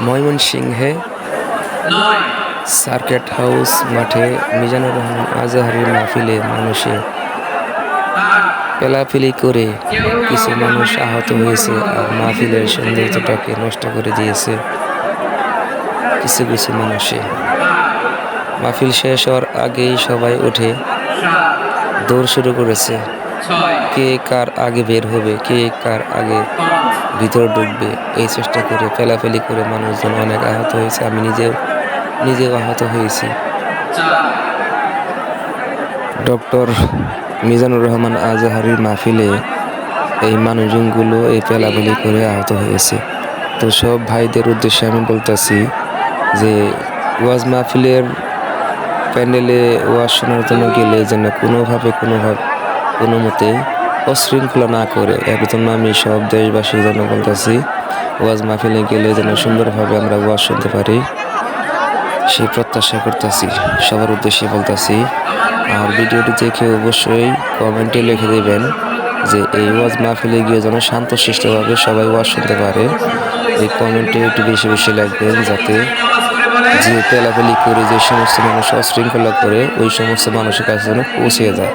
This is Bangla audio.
ময়মনসিংহে সার্কিট হাউস মাঠে মিজানুর রহমান আজহারীর মাহফিলে মানুষে পেলাপিলি করে কিছু মানুষ আহত হয়েছে আর মাহফিলের সৌন্দর্যটাকে নষ্ট করে দিয়েছে কিছু কিছু মানুষে। মাহফিল শেষ হওয়ার আগেই সবাই উঠে দৌড় শুরু করেছে, কে কার আগে বের হবে, কে কার আগে ভিতর ঢুকবে, এই চেষ্টা করে পেলাপেলি করে মানুষজন অনেক আহত হয়েছে। আমি নিজেও আহত হয়েছি। ডক্টর মিজানুর রহমান আজহারীর মাহফিলে এই মানুষজনগুলো এই পেলাপেলি করে আহত হয়েছে। তো সব ভাইদের উদ্দেশ্যে আমি বলতেছি যে ওয়াজ মাহফিলের প্যান্ডেলে ওয়াজ শোনার জন্য গেলে যেন কোনো মতে অশৃঙ্খলা না করে, একদম আমি সব দেশবাসীর জন্য বলতেছি ওয়াজ মাহফিলে গেলে যেন সুন্দরভাবে আমরা ওয়াজ শুনতে পারি, সেই প্রত্যাশা করতেছি, সবার উদ্দেশ্যে বলতেছি। আর ভিডিওটি দেখে অবশ্যই কমেন্টে লিখে দেবেন যে এই ওয়াজ মাহফিলে গিয়ে যেন শান্তশিষ্টভাবে সবাই ওয়াজ শুনতে পারে। এই কমেন্টে একটু বেশি বেশি লিখবেন, যাতে যে পেলাপেলি করে যে সমস্ত মানুষ অশৃঙ্খলা করে ওই সমস্ত মানুষের কাছে যেন পৌঁছে যায়।